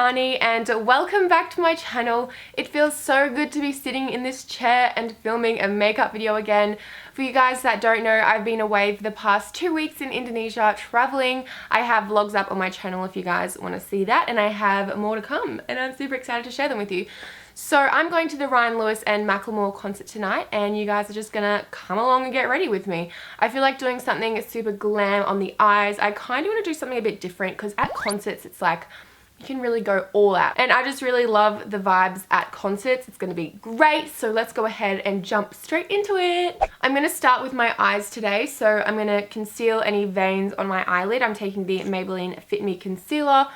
Shani and welcome back to my channel. It feels so good to be sitting in this chair and filming a makeup video again. For you guys that don't know, I've been away for the past 2 weeks in Indonesia traveling. I have vlogs up on my channel if you guys want to see that, and I have more to come and I'm super excited to share them with you. So I'm going to the Ryan Lewis and Macklemore concert tonight and you guys are just gonna come along and get ready with me. I feel like doing something super glam on the eyes. I kind of want to do something a bit different because at concerts it's like you can really go all out, and I just really love the vibes at concerts. It's going to be great, so let's go ahead and jump straight into it. I'm going to start with my eyes today, so I'm going to conceal any veins on my eyelid. I'm taking the Maybelline Fit Me Concealer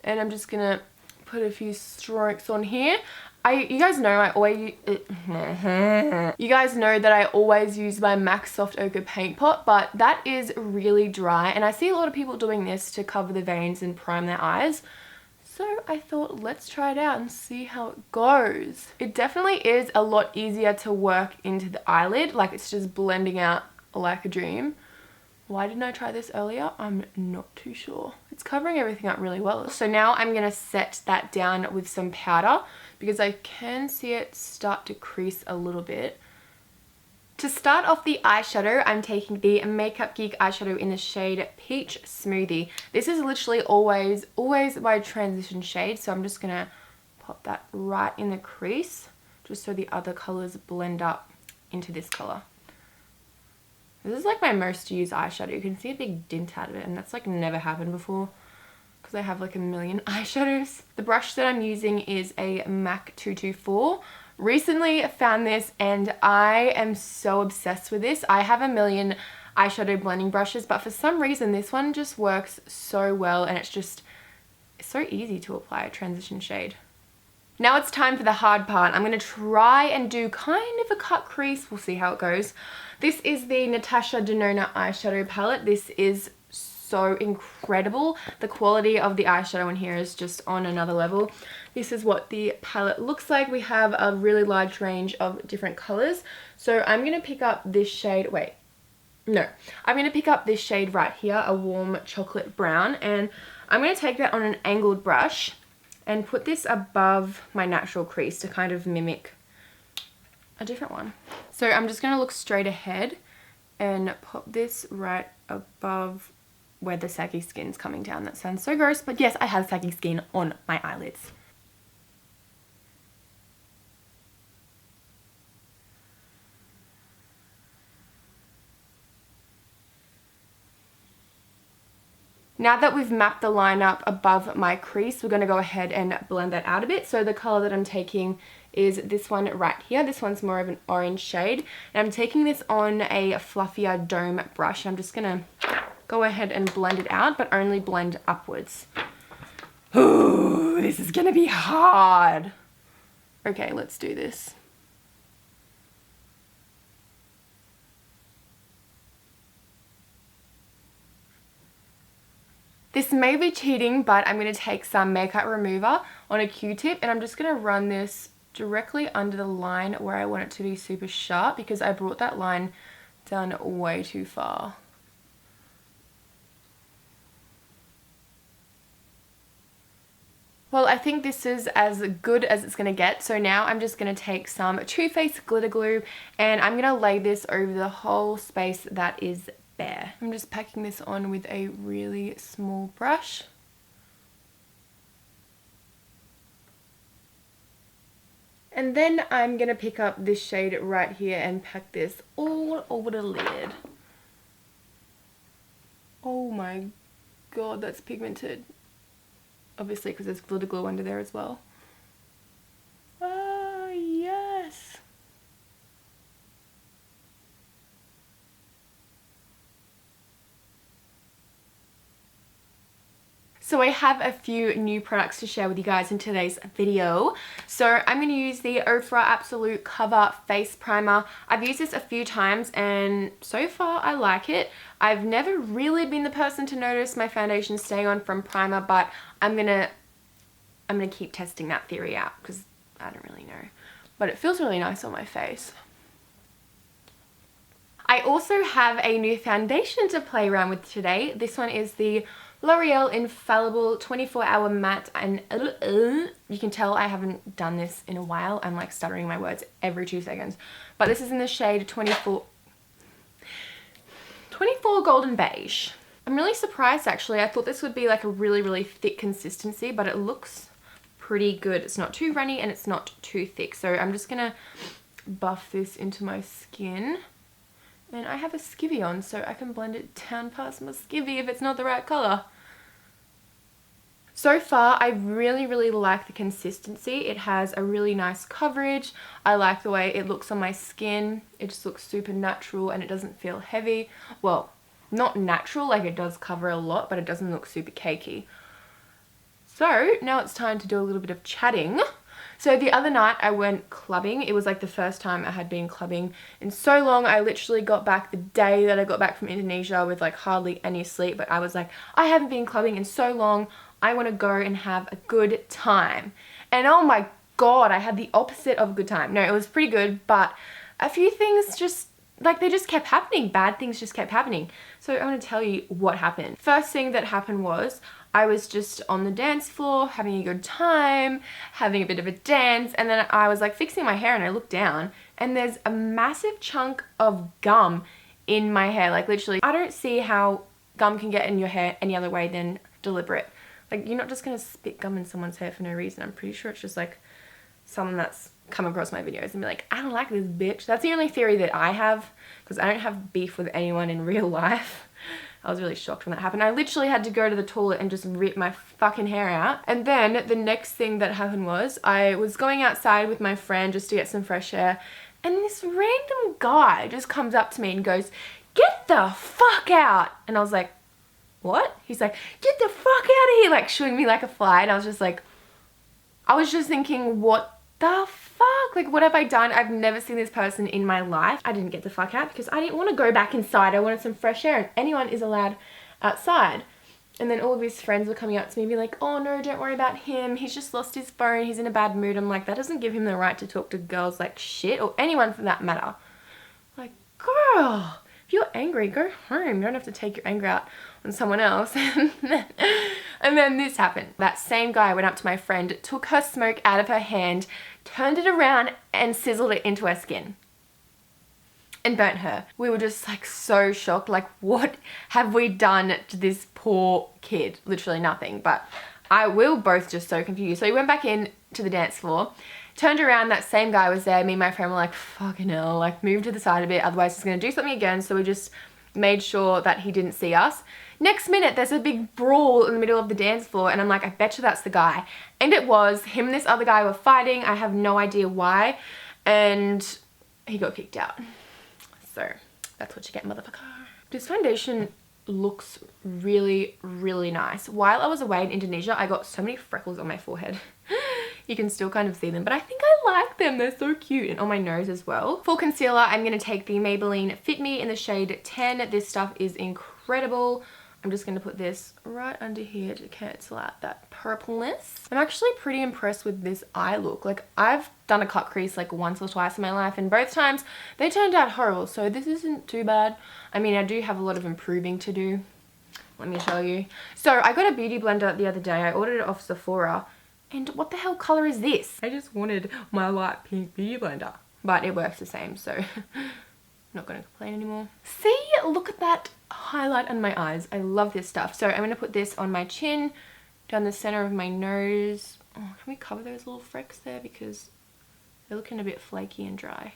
and I'm just going to put a few strokes on here. You guys know I always use my MAC Soft Ochre paint pot, but that is really dry and I see a lot of people doing this to cover the veins and prime their eyes. So I thought, let's try it out and see how it goes. It definitely is a lot easier to work into the eyelid, like it's just blending out like a dream. Why didn't I try this earlier? I'm not too sure. It's covering everything up really well. So now I'm gonna set that down with some powder because I can see it start to crease a little bit. To start off the eyeshadow, I'm taking the Makeup Geek eyeshadow in the shade Peach Smoothie. This is literally always my transition shade, so I'm just going to pop that right in the crease, just so the other colours blend up into this colour. This is like my most used eyeshadow. You can see a big dint out of it, and that's like never happened before because I have like a million eyeshadows. The brush that I'm using is a MAC 224. Recently found this and I am so obsessed with this. I have a million eyeshadow blending brushes, but for some reason this one just works so well and it's so easy to apply a transition shade. Now it's time for the hard part. I'm going to try and do kind of a cut crease. We'll see how it goes. This is the Natasha Denona eyeshadow palette. This is so incredible. The quality of the eyeshadow in here is just on another level. This is what the palette looks like. We have a really large range of different colors. So I'm going to pick up this shade. I'm going to pick up this shade right here, a warm chocolate brown, and I'm going to take that on an angled brush and put this above my natural crease to kind of mimic a different one. So I'm just going to look straight ahead and pop this right above where the saggy skin's coming down. That sounds so gross, but yes, I have saggy skin on my eyelids. Now that we've mapped the line up above my crease, we're going to go ahead and blend that out a bit. So the color that I'm taking is this one right here. This one's more of an orange shade. And I'm taking this on a fluffier dome brush. I'm just going to go ahead and blend it out, but only blend upwards. Ooh, this is going to be hard. Okay, let's do this. This may be cheating, but I'm going to take some makeup remover on a Q-tip and I'm just going to run this directly under the line where I want it to be super sharp because I brought that line down way too far. Well, I think this is as good as it's going to get. So now I'm just going to take some Too Faced glitter glue and I'm going to lay this over the whole space that is bare. I'm just packing this on with a really small brush. And then I'm going to pick up this shade right here and pack this all over the lid. Oh my god, that's pigmented. Obviously because there's glitter glue under there as well. Ah, yes. So I have a few new products to share with you guys in today's video. So I'm going to use the Ofra Absolute Cover Face Primer. I've used this a few times and so far I like it. I've never really been the person to notice my foundation staying on from primer, but I'm gonna keep testing that theory out because I don't really know. But it feels really nice on my face. I also have a new foundation to play around with today. This one is the L'Oreal Infallible 24-hour matte, and you can tell I haven't done this in a while. I'm like stuttering my words every 2 seconds. But this is in the shade 24 Golden Beige. I'm really surprised actually. I thought this would be like a really, really thick consistency, but it looks pretty good. It's not too runny and it's not too thick. So I'm just gonna buff this into my skin. And I have a skivvy on, so I can blend it down past my skivvy if it's not the right colour. So far, I really, really like the consistency. It has a really nice coverage. I like the way it looks on my skin. It just looks super natural and it doesn't feel heavy. Well, not natural, like it does cover a lot, but it doesn't look super cakey. So now it's time to do a little bit of chatting. So the other night I went clubbing. It was like the first time I had been clubbing in so long. I literally got back the day that I got back from Indonesia with like hardly any sleep. But I was like, I haven't been clubbing in so long. I want to go and have a good time. And oh my God, I had the opposite of a good time. No, it was pretty good, but a few things just, like they just kept happening. Bad things just kept happening. So I want to tell you what happened. First thing that happened was I was just on the dance floor having a good time, having a bit of a dance, and then I was like fixing my hair and I looked down and there's a massive chunk of gum in my hair. Like literally, I don't see how gum can get in your hair any other way than deliberate. Like you're not just gonna spit gum in someone's hair for no reason. I'm pretty sure it's just like someone that's come across my videos and be like, I don't like this bitch. That's the only theory that I have because I don't have beef with anyone in real life. I was really shocked when that happened. I literally had to go to the toilet and just rip my fucking hair out. And then the next thing that happened was I was going outside with my friend just to get some fresh air. And this random guy just comes up to me and goes, get the fuck out. And I was like, what? He's like, get the fuck out of here. Like shooing me like a fly. And I was just like, I was just thinking, what the fuck? Like, what have I done? I've never seen this person in my life. I didn't get the fuck out because I didn't want to go back inside. I wanted some fresh air and anyone is allowed outside. And then all of his friends were coming up to me and be like, oh no, don't worry about him. He's just lost his phone. He's in a bad mood. I'm like, that doesn't give him the right to talk to girls like shit or anyone for that matter. Like, girl, if you're angry, go home. You don't have to take your anger out on someone else. And then this happened. That same guy went up to my friend, took her smoke out of her hand, turned it around and sizzled it into her skin and burnt her. We were just like so shocked. Like, what have we done to this poor kid? Literally nothing. But we were both just so confused. So we went back in to the dance floor, turned around, that same guy was there. Me and my friend were like, fucking hell, like move to the side a bit, otherwise he's gonna do something again. So we just made sure that he didn't see us. Next minute, there's a big brawl in the middle of the dance floor and I'm like, I bet you that's the guy. And it was. Him and this other guy were fighting. I have no idea why. And he got kicked out. So that's what you get, motherfucker. This foundation looks really, really nice. While I was away in Indonesia, I got so many freckles on my forehead. You can still kind of see them, but I think I like them. They're so cute. And on my nose as well. For concealer, I'm going to take the Maybelline Fit Me in the shade 10. This stuff is incredible. I'm just going to put this right under here to cancel out that purpleness. I'm actually pretty impressed with this eye look. Like, I've done a cut crease like once or twice in my life and both times they turned out horrible. So this isn't too bad. I mean, I do have a lot of improving to do. Let me show you. So I got a beauty blender the other day. I ordered it off Sephora. And what the hell color is this? I just wanted my light pink beauty blender. But it works the same, so I'm not going to complain anymore. See? Look at that highlight on my eyes. I love this stuff. So I'm going to put this on my chin, down the center of my nose. Oh, can we cover those little frecks there? Because they're looking a bit flaky and dry.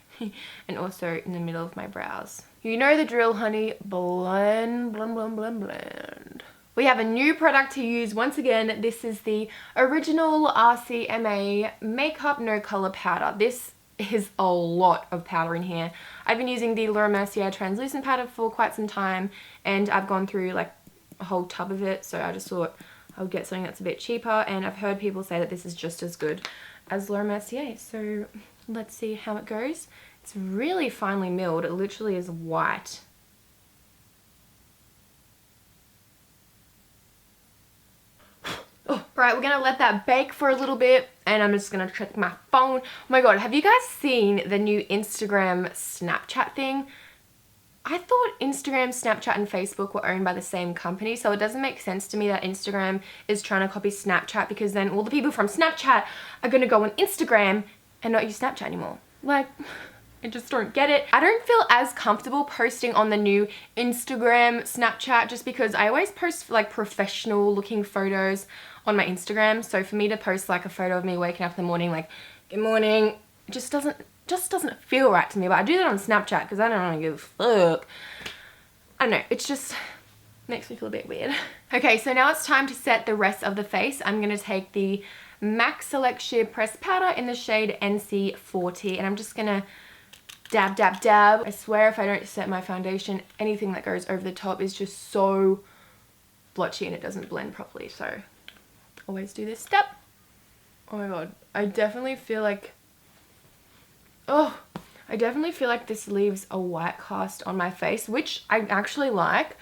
And also in the middle of my brows. You know the drill, honey. Blend, blend, blend, blend, blend. We have a new product to use once again. This is the original RCMA Makeup No Color Powder. This is a lot of powder in here. I've been using the Laura Mercier translucent powder for quite some time and I've gone through like a whole tub of it, so I just thought I would get something that's a bit cheaper, and I've heard people say that this is just as good as Laura Mercier, so let's see how it goes. It's really finely milled. It literally is white. Oh, right, we're gonna let that bake for a little bit and I'm just gonna check my phone. Oh my god, have you guys seen the new Instagram Snapchat thing? I thought Instagram, Snapchat, and Facebook were owned by the same company, so it doesn't make sense to me that Instagram is trying to copy Snapchat, because then all the people from Snapchat are going to go on Instagram and not use Snapchat anymore. Like, I just don't get it. I don't feel as comfortable posting on the new Instagram, Snapchat, just because I always post like professional looking photos on my Instagram. So for me to post like a photo of me waking up in the morning like, good morning, it just doesn't feel right to me. But I do that on Snapchat because I don't really give a fuck. I don't know, it's just makes me feel a bit weird. Okay, so now it's time to set the rest of the face. I'm gonna take the MAC Select Sheer Pressed Powder in the shade NC40, and I'm just gonna dab, dab, dab. I swear if I don't set my foundation, anything that goes over the top is just so blotchy and it doesn't blend properly. So always do this step. Oh my god, I definitely feel like, this leaves a white cast on my face, which I actually like,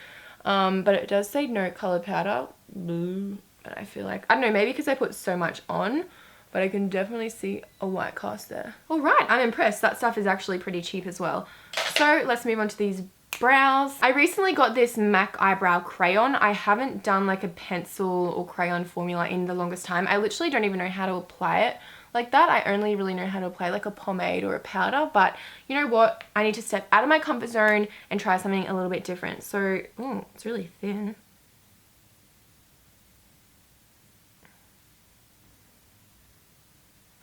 but it does say no color powder. And I feel like, I don't know, maybe because I put so much on, but I can definitely see a white cast there. All right, I'm impressed. That stuff is actually pretty cheap as well. So let's move on to these brows. I recently got this MAC Eyebrow Crayon. I haven't done like a pencil or crayon formula in the longest time. I literally don't even know how to apply it like that. I only really know how to apply like a pomade or a powder, but you know what? I need to step out of my comfort zone and try something a little bit different. So, it's really thin.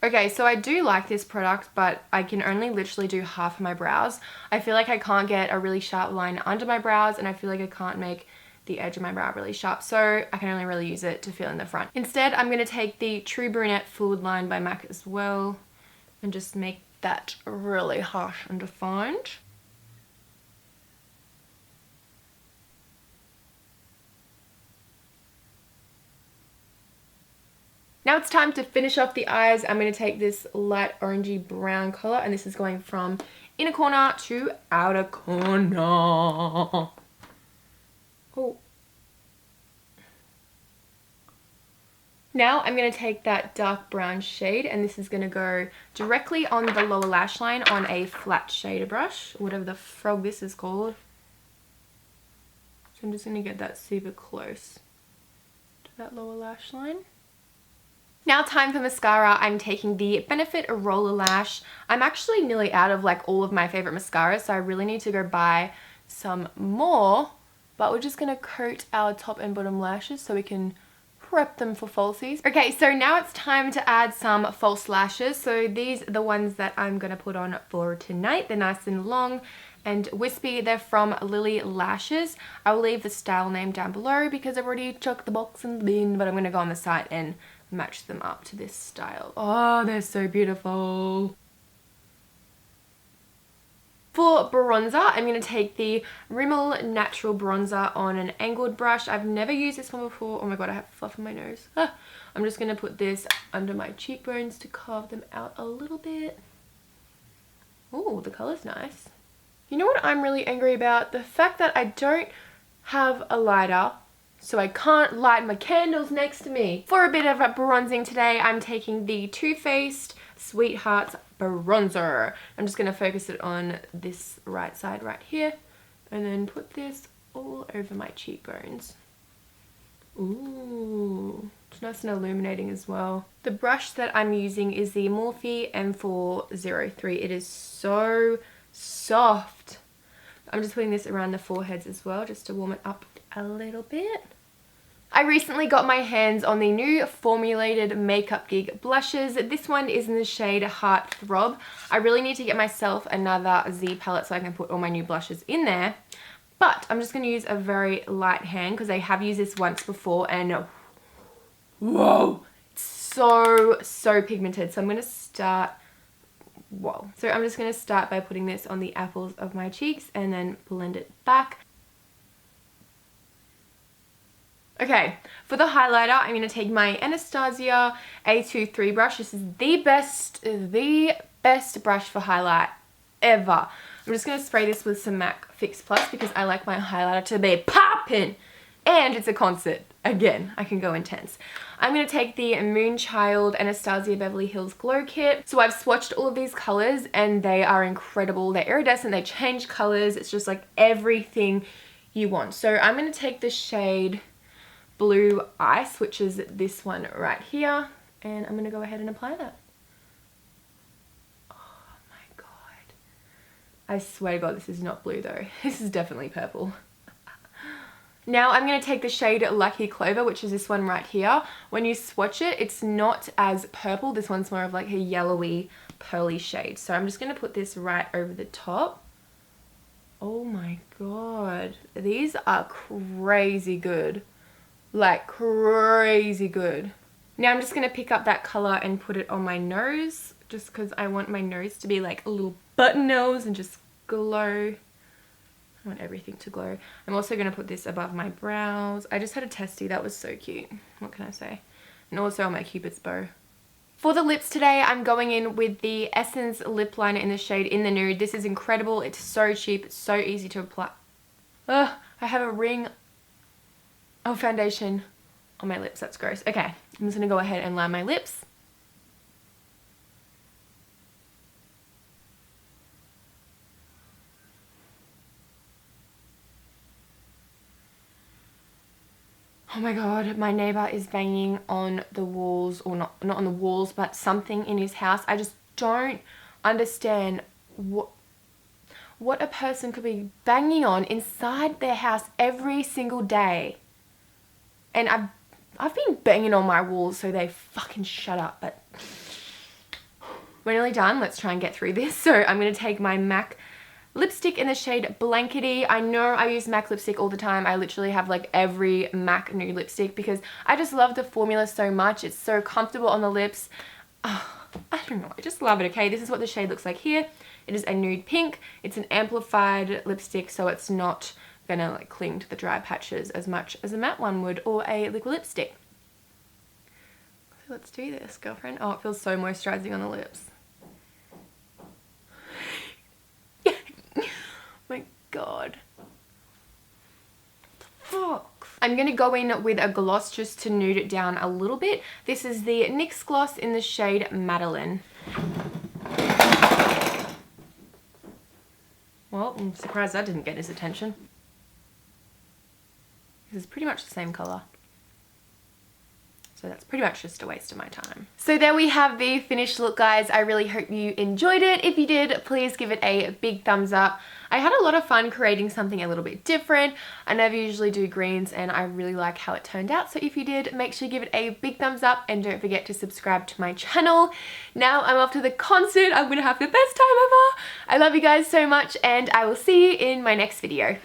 Okay, so I do like this product, but I can only literally do half of my brows. I feel like I can't get a really sharp line under my brows, and I feel like I can't make the edge of my brow really sharp, so I can only really use it to fill in the front. Instead, I'm going to take the True Brunette Fluidline by MAC as well, and just make that really harsh and defined. Now it's time to finish off the eyes. I'm going to take this light orangey brown color, and this is going from inner corner to outer corner. Oh. Now I'm going to take that dark brown shade, and this is going to go directly on the lower lash line on a flat shader brush, whatever the frog this is called. So I'm just going to get that super close to that lower lash line. Now time for mascara. I'm taking the Benefit Roller Lash. I'm actually nearly out of like all of my favorite mascaras, so I really need to go buy some more. But we're just going to coat our top and bottom lashes so we can prep them for falsies. Okay, so now it's time to add some false lashes. So these are the ones that I'm going to put on for tonight. They're nice and long and wispy. They're from Lily Lashes. I will leave the style name down below because I've already chucked the box in the bin, but I'm going to go on the site and match them up to this style. Oh, they're so beautiful. For bronzer, I'm going to take the Rimmel Natural Bronzer on an angled brush. I've never used this one before. Oh my god, I have fluff on my nose. I'm just going to put this under my cheekbones to carve them out a little bit. Oh, the colour's nice. You know what I'm really angry about? The fact that I don't have a lighter, so I can't light my candles next to me. For a bit of a bronzing today, I'm taking the Too Faced Sweethearts Bronzer. I'm just going to focus it on this right side right here, and then put this all over my cheekbones. Ooh, it's nice and illuminating as well. The brush that I'm using is the Morphe M403. It is so soft. I'm just putting this around the foreheads as well, just to warm it up a little bit. I recently got my hands on the new formulated Makeup Geek blushes. This one is in the shade Heart Throb. I really need to get myself another Z palette so I can put all my new blushes in there. But I'm just going to use a very light hand because I have used this once before, and whoa, it's so pigmented. So I'm going to start, So I'm just going to start by putting this on the apples of my cheeks and then blend it back. Okay, for the highlighter, I'm going to take my Anastasia A23 brush. This is the best brush for highlight ever. I'm just going to spray this with some MAC Fix Plus because I like my highlighter to be popping and it's a concert. Again, I can go intense. I'm going to take the Moonchild Anastasia Beverly Hills Glow Kit. So I've swatched all of these colors and they are incredible. They're iridescent, they change colors. It's just like everything you want. So I'm going to take the shade Blue Ice, which is this one right here. And I'm going to go ahead and apply that. Oh my God. I swear to God, this is not blue though. This is definitely purple. Now I'm going to take the shade Lucky Clover, which is this one right here. When you swatch it, it's not as purple. This one's more of like a yellowy, pearly shade. So I'm just going to put this right over the top. Oh my God. These are crazy good. Like crazy good. Now I'm just going to pick up that color and put it on my nose, just because I want my nose to be like a little button nose and just glow. I want everything to glow. I'm also going to put this above my brows. I just had a testy. That was so cute. What can I say? And also on my Cupid's bow. For the lips today, I'm going in with the Essence lip liner in the shade In the Nude. This is incredible. It's so cheap. It's so easy to apply. Ugh, I have a ring of foundation on my lips. That's gross. Okay, I'm just going to go ahead and line my lips. Oh my God, my neighbor is banging on the walls, or not on the walls, but something in his house. I just don't understand what a person could be banging on inside their house every single day. And I've been banging on my walls, so they fucking shut up. But we're nearly done. Let's try and get through this. So I'm going to take my MAC lipstick in the shade Blankety. I know I use MAC lipstick all the time. I literally have like every MAC nude lipstick because I just love the formula so much. It's so comfortable on the lips. Oh, I don't know. I just love it, okay? This is what the shade looks like here. It is a nude pink. It's an amplified lipstick, so it's not gonna like cling to the dry patches as much as a matte one would, or a liquid lipstick. So let's do this, girlfriend. Oh, it feels so moisturizing on the lips. My God. Fuck. I'm going to go in with a gloss just to nude it down a little bit. This is the NYX Gloss in the shade Madeline. Well, I'm surprised that didn't get his attention. This is pretty much the same color. So that's pretty much just a waste of my time. So there we have the finished look, guys. I really hope you enjoyed it. If you did, please give it a big thumbs up. I had a lot of fun creating something a little bit different. I never usually do greens and I really like how it turned out. So if you did, make sure you give it a big thumbs up and don't forget to subscribe to my channel. Now I'm off to the concert. I'm gonna have the best time ever. I love you guys so much and I will see you in my next video.